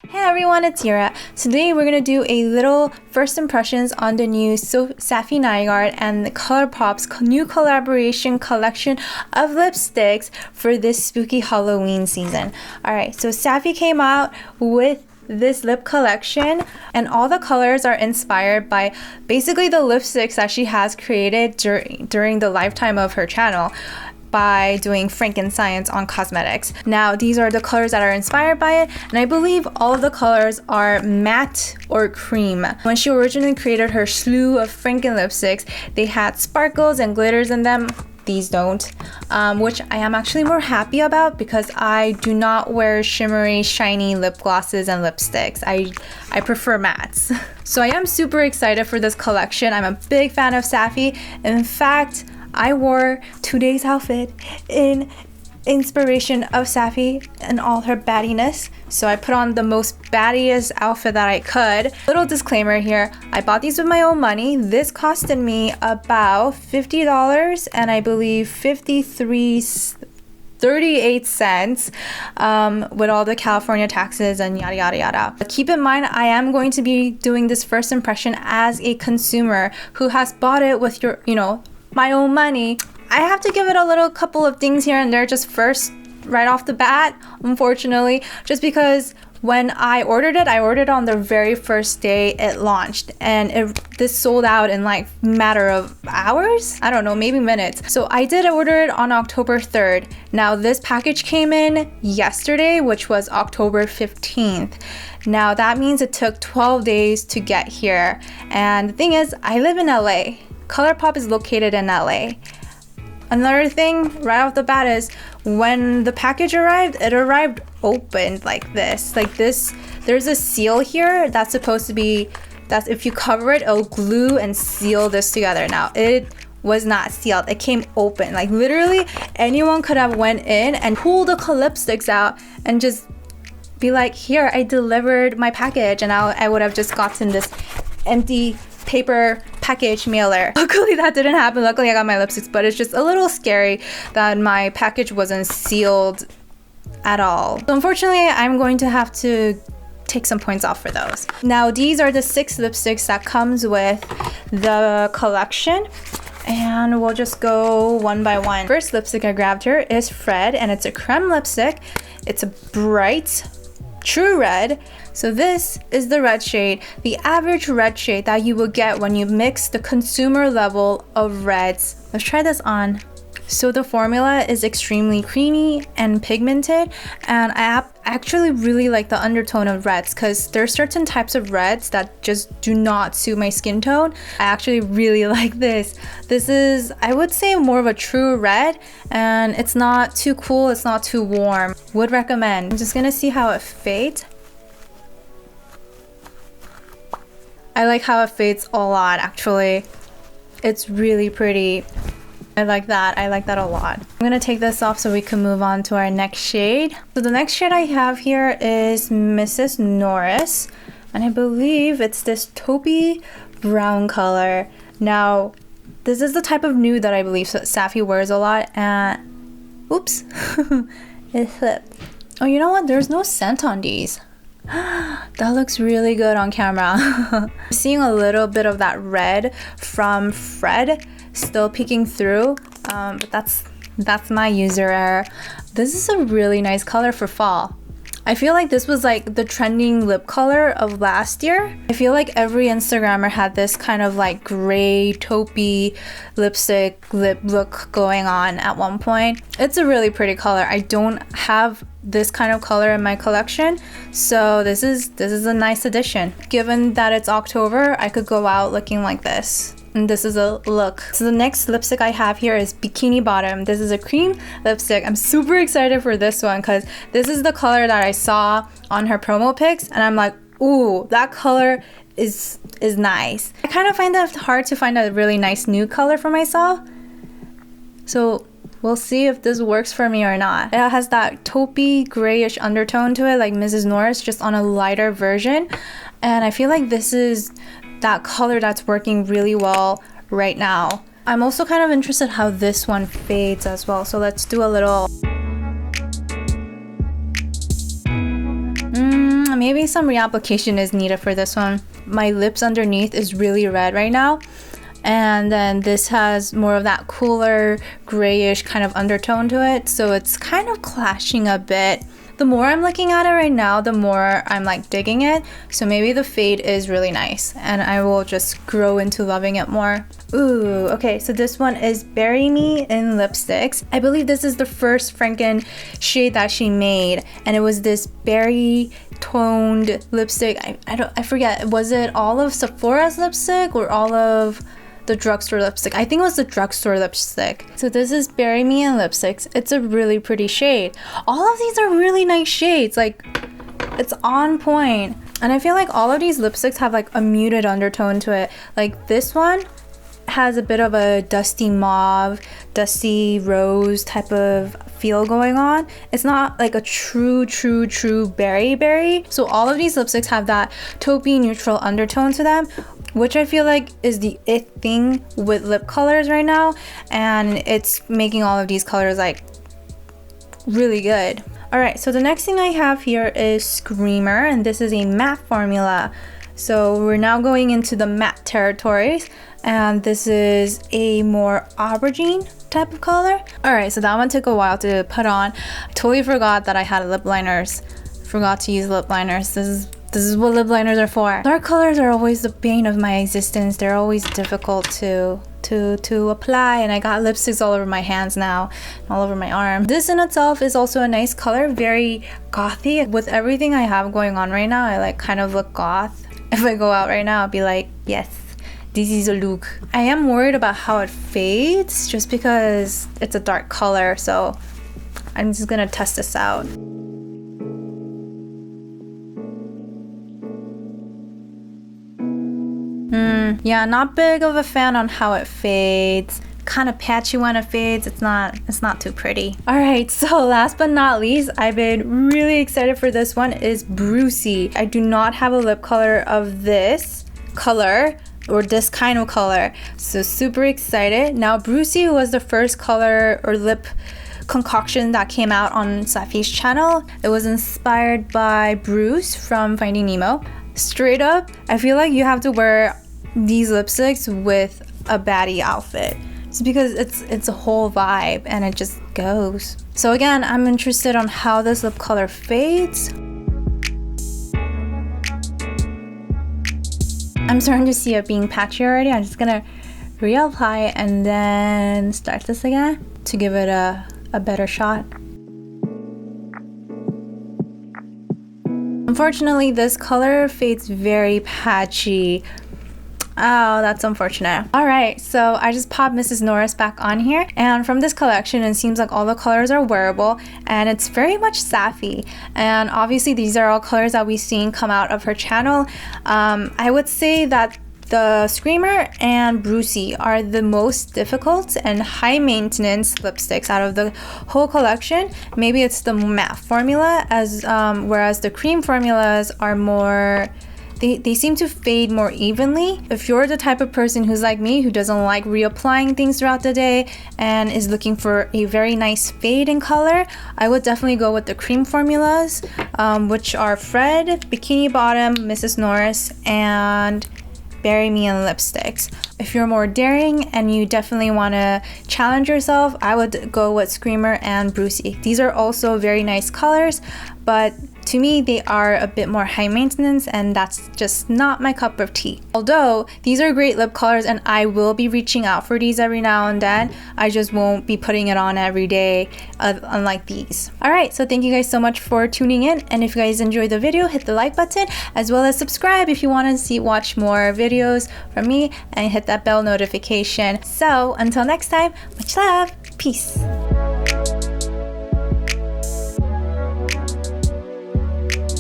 Hey everyone, it's Yura. Today we're gonna do a little first impressions on the new Safiya Nygaard and the Colourpop's new collaboration collection of lipsticks for this spooky Halloween season. Alright, so Safi came out with this lip collection and all the colors are inspired by basically the lipsticks that she has created during the lifetime of her channel by doing Franken-Science on cosmetics. Now these are the colors that are inspired by it, and I believe all of the colors are matte or cream. When she originally created her slew of Franken lipsticks, they had sparkles and glitters in them. These don't, which I am actually more happy about because I do not wear shimmery, shiny lip glosses and lipsticks. I prefer mattes. So I am super excited for this collection. I'm a big fan of Safi. In fact, I wore today's outfit in inspiration of Safi and all her baddiness. So I put on the most baddiest outfit that I could. Little disclaimer here, I bought these with my own money. This costed me about $50 and I believe 38 cents with all the California taxes and yada yada yada. But keep in mind, I am going to be doing this first impression as a consumer who has bought it with your, my own money. I have to give it a little couple of things here and there just first, right off the bat, unfortunately, just because when I ordered it on the very first day it launched, and this sold out in like matter of hours? I don't know, maybe minutes. So I did order it on October 3rd. Now this package came in yesterday, which was October 15th. Now that means it took 12 days to get here. And the thing is, I live in LA. Colourpop is located in LA. Another thing right off the bat is when the package arrived, it arrived opened like this. There's a seal here that's supposed to be, that if you cover it, it'll glue and seal this together. Now, it was not sealed. It came open. Like literally anyone could have went in and pulled the lipsticks out and just be like, here, I delivered my package, and I would have just gotten this empty paper package mailer. Luckily that didn't happen. Luckily I got my lipsticks, but it's just a little scary that my package wasn't sealed at all. So unfortunately, I'm going to have to take some points off for those. Now these are the 6 lipsticks that comes with the collection, and we'll just go one by one. First lipstick I grabbed here is Fred, and it's a creme lipstick. It's a bright true red. So this is the red shade, the average red shade that you will get when you mix the consumer level of reds. Let's try this on. So the formula is extremely creamy and pigmented, and I actually really like the undertone of reds because there are certain types of reds that just do not suit my skin tone. I actually really like this. This is, I would say, more of a true red, and it's not too cool, it's not too warm. Would recommend. I'm just gonna see how it fades. I like how it fades a lot, actually. It's really pretty. I like that a lot. I'm gonna take this off so we can move on to our next shade. So the next shade I have here is Mrs. Norris, and I believe it's this taupey brown color. Now, this is the type of nude that I believe Safi wears a lot, and oops, it slipped. Oh, you know what? There's no scent on these. That looks really good on camera. I'm seeing a little bit of that red from Fred still peeking through, but that's my user error. This is a really nice color for fall. I feel like this was like the trending lip color of last year. I feel like every Instagrammer had this kind of like gray taupey lipstick lip look going on at one point. It's a really pretty color. I don't have this kind of color in my collection, so this is a nice addition. Given that it's October, I could go out looking like this. And this is a look. So the next lipstick I have here is Bikini Bottom. This is a cream lipstick. I'm super excited for this one because this is the color that I saw on her promo pics, and I'm like, ooh, that color is nice. I kind of find it hard to find a really nice nude color for myself, so we'll see if this works for me or not. It has that taupey grayish undertone to it, like Mrs. Norris, just on a lighter version, and I feel like this is that color that's working really well right now. I'm also kind of interested how this one fades as well, so let's do a little maybe some reapplication is needed for this one. My lips underneath is really red right now, and then this has more of that cooler grayish kind of undertone to it, so it's kind of clashing a bit. The more I'm looking at it right now, the more I'm like digging it, so maybe the fade is really nice and I will just grow into loving it more. Ooh, okay, so this one is Bury Me in lipsticks. I believe this is the first Franken shade that she made, and it was this berry toned lipstick. I forget, was it all of Sephora's lipstick or all of the drugstore lipstick? I think it was the drugstore lipstick. So this is Bury Me in lipsticks. It's a really pretty shade. All of these are really nice shades, like it's on point. And I feel like all of these lipsticks have like a muted undertone to it. Like this one has a bit of a dusty mauve, dusty rose type of feel going on. It's not like a true berry. So all of these lipsticks have that taupey neutral undertone to them, which I feel like is the it thing with lip colors right now, and it's making all of these colors like really good. All right, so the next thing I have here is Screamer, and this is a matte formula. So we're now going into the matte territories, and this is a more aubergine type of color. All right, so that one took a while to put on. I totally forgot that I had lip liners. Forgot to use lip liners. This is what lip liners are for. Dark colors are always the bane of my existence. They're always difficult to apply, and I got lipsticks all over my hands now, all over my arm. This in itself is also a nice color, very gothy. With everything I have going on right now, I like kind of look goth. If I go out right now, I'll be like, yes, this is a look. I am worried about how it fades just because it's a dark color, so I'm just gonna test this out. Yeah, not big of a fan on how it fades. Kind of patchy when it fades. It's not too pretty. All right, so last but not least, I've been really excited for this one, is Brucey. I do not have a lip color of this color or this kind of color, so super excited. Now Brucey was the first color or lip concoction that came out on Safi's channel. It was inspired by Bruce from Finding Nemo. Straight up, I feel like you have to wear these lipsticks with a baddie outfit. It's because it's a whole vibe and it just goes. So again, I'm interested on how this lip color fades. I'm starting to see it being patchy already. I'm just gonna reapply and then start this again to give it a better shot. Unfortunately, this color fades very patchy. Oh, that's unfortunate. All right, so I just popped Mrs. Norris back on here, and from this collection, it seems like all the colors are wearable, and it's very much Safi. And obviously, these are all colors that we've seen come out of her channel. I would say that the Screamer and Brucey are the most difficult and high maintenance lipsticks out of the whole collection. Maybe it's the matte formula, as whereas the cream formulas are more, they seem to fade more evenly. If you're the type of person who's like me, who doesn't like reapplying things throughout the day and is looking for a very nice fade in color, I would definitely go with the cream formulas, which are Fred, Bikini Bottom, Mrs. Norris, and Bury Me in lipsticks. If you're more daring and you definitely want to challenge yourself, I would go with Screamer and Brucey. These are also very nice colors, but to me they are a bit more high maintenance, and that's just not my cup of tea. Although these are great lip colors and I will be reaching out for these every now and then, I just won't be putting it on every day, unlike these. Alright, so thank you guys so much for tuning in, and if you guys enjoyed the video, hit the like button as well as subscribe if you want to watch more videos from me, and hit that bell notification. So until next time, much love, peace.